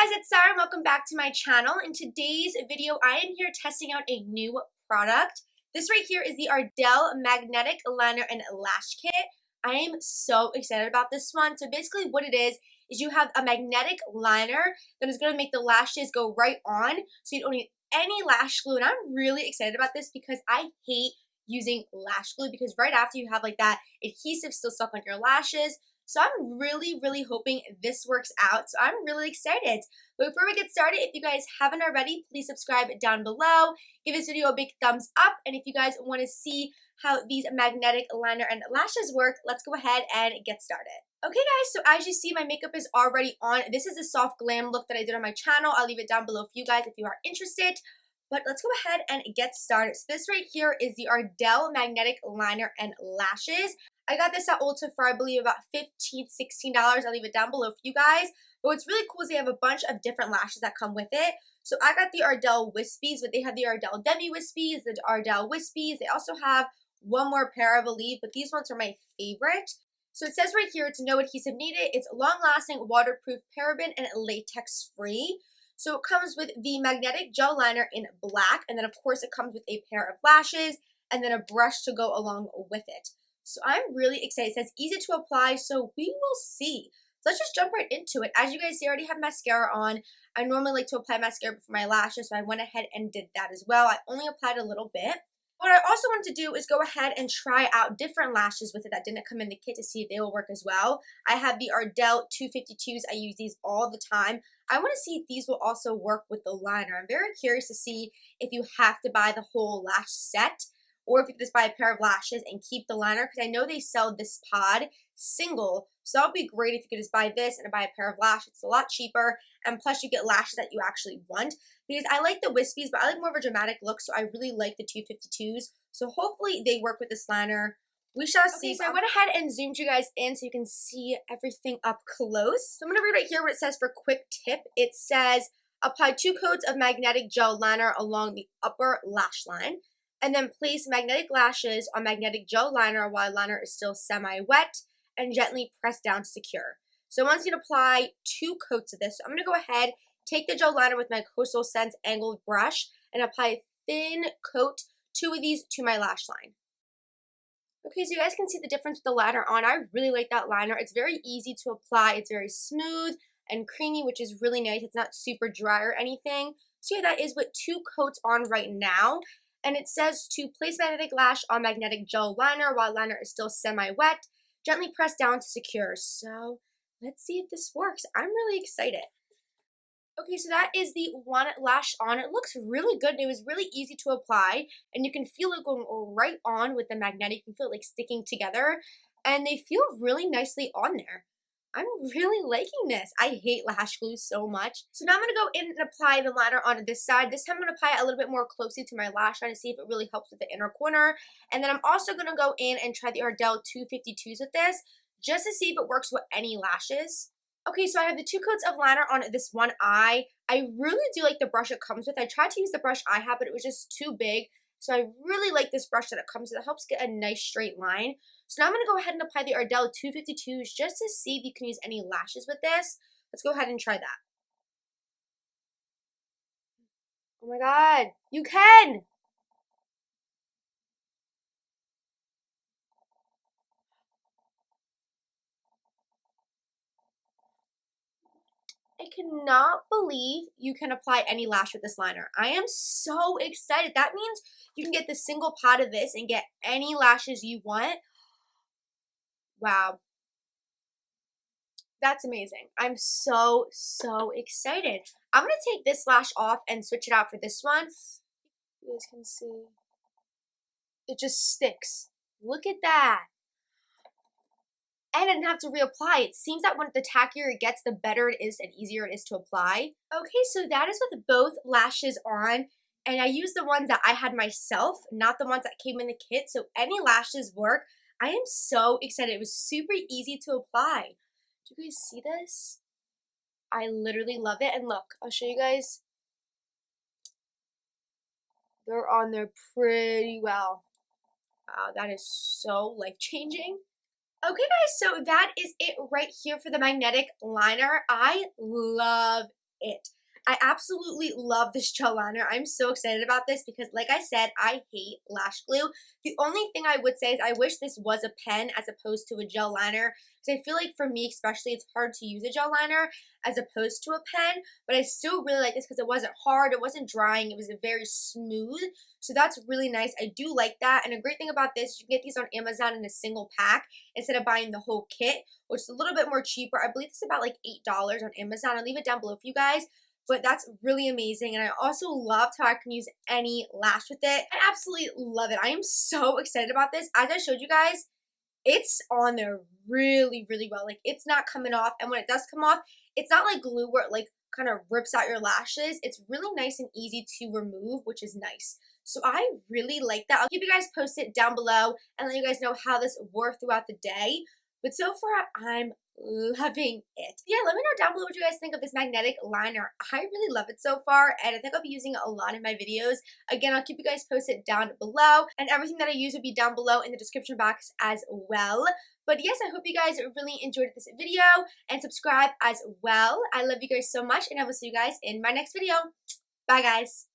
guys, it's Sarah and welcome back to my channel. In today's video, I am here testing out a new product. This right here is the Ardell Magnetic Liner and Lash Kit. I am so excited about this one. So basically what it is you have a magnetic liner that is going to make the lashes go right on, so you don't need any lash glue. And I'm really excited about this because I hate using lash glue because right after you have like that adhesive still stuck on your lashes. So I'm really hoping this works out. So I'm really excited. But before we get started, if you guys haven't already, please subscribe down below. Give this video a big thumbs up. And if you guys want to see how these magnetic liner and lashes work, let's go ahead and get started. Okay guys, so as you see, my makeup is already on. This is a soft glam look that I did on my channel. I'll leave it down below for you guys if you are interested. But let's go ahead and get started. So this right here is the Ardell Magnetic Liner and Lashes. I got this at Ulta for, I believe, about $15, $16. I'll leave it down below for you guys. But what's really cool is they have a bunch of different lashes that come with it. So I got the Ardell Wispies, but they have the Ardell Demi Wispies, the Ardell Wispies. They also have one more pair, I believe, but these ones are my favorite. So it says right here, it's no adhesive needed. It's long-lasting, waterproof, paraben, and latex-free. So it comes with the magnetic gel liner in black, and then of course it comes with a pair of lashes and then a brush to go along with it. So I'm really excited. It says easy to apply, so we will see. So let's just jump right into it. As you guys see, I already have mascara on. I normally like to apply mascara before my lashes, so I went ahead and did that as well. I only applied a little bit. What I also wanted to do is go ahead and try out different lashes with it that didn't come in the kit to see if they will work as well. I have the Ardell 252s. I use these all the time. I want to see if these will also work with the liner. I'm very curious to see if you have to buy the whole lash set or if you just buy a pair of lashes and keep the liner, because I know they sell this pod single. So that would be great if you could just buy this and buy a pair of lashes. It's a lot cheaper, and plus you get lashes that you actually want. Because I like the wispies, but I like more of a dramatic look, so I really like the 252s. So hopefully they work with this liner. We shall see. So I went ahead and zoomed you guys in so you can see everything up close. So I'm going to read right here what it says for quick tip. It says, apply 2 coats of magnetic gel liner along the upper lash line, and then place magnetic lashes on magnetic gel liner while liner is still semi-wet, and gently press down to secure. So once you apply 2 coats of this, so I'm going to go ahead, take the gel liner with my Coastal Scents angled brush, and apply a thin coat, 2 of these, to my lash line. Okay, so you guys can see the difference with the liner on. I really like that liner. It's very easy to apply. It's very smooth and creamy, which is really nice. It's not super dry or anything. So yeah, that is with 2 coats on right now. And it says to place magnetic lash on magnetic gel liner while liner is still semi-wet. Gently press down to secure. So let's see if this works. I'm really excited. Okay, so that is the one lash on. It looks really good. It was really easy to apply, and you can feel it going right on with the magnetic. You can feel it like sticking together, and they feel really nicely on there. I'm really liking this. I hate lash glue so much. So now I'm going to go in and apply the liner on this side. This time I'm going to apply it a little bit more closely to my lash line to see if it really helps with the inner corner. And then I'm also going to go in and try the Ardell 252s with this just to see if it works with any lashes. Okay, so I have the 2 coats of liner on this one eye. I really do like the brush it comes with. I tried to use the brush I have, but it was just too big. So I really like this brush that it comes with. It helps get a nice straight line. So now I'm going to go ahead and apply the Ardell 252s just to see if you can use any lashes with this. Let's go ahead and try that. Oh my god, you can! I cannot believe you can apply any lash with this liner. I am so excited. That means you can get the single pot of this and get any lashes you want. Wow. That's amazing. I'm so excited. I'm going to take this lash off and switch it out for this one. You guys can see. It just sticks. Look at that. And I didn't have to reapply. It seems that when the tackier it gets, the better it is and easier it is to apply. Okay, so that is with both lashes on. And I used the ones that I had myself, not the ones that came in the kit. So any lashes work. I am so excited. It was super easy to apply. Do you guys see this? I literally love it. And look, I'll show you guys. They're on there pretty well. Wow, that is so life-changing. Okay guys, so that is it right here for the magnetic liner. I love it. I absolutely love this gel liner. I'm so excited about this because, like I said, I hate lash glue. The only thing I would say is I wish this was a pen as opposed to a gel liner, because I feel like for me especially, it's hard to use a gel liner as opposed to a pen, but I still really like this because it wasn't hard, it wasn't drying, it was very smooth, so that's really nice. I do like that, and a great thing about this, you can get these on Amazon in a single pack instead of buying the whole kit, which is a little bit more cheaper. I believe it's about like $8 on Amazon. I'll leave it down below for you guys. But that's really amazing, and I also loved how I can use any lash with it. I absolutely love it. I am so excited about this. As I showed you guys, it's on there really, really well. Like, it's not coming off, and when it does come off, it's not like glue where it like kind of rips out your lashes. It's really nice and easy to remove, which is nice. So I really like that. I'll keep you guys posted down below and let you guys know how this worked throughout the day. But so far, I'm loving it. Yeah, let me know down below what you guys think of this magnetic liner. I really love it so far, and I think I'll be using it a lot in my videos. Again, I'll keep you guys posted down below, and everything that I use will be down below in the description box as well. But yes, I hope you guys really enjoyed this video, and subscribe as well. I love you guys so much, and I will see you guys in my next video. Bye, guys.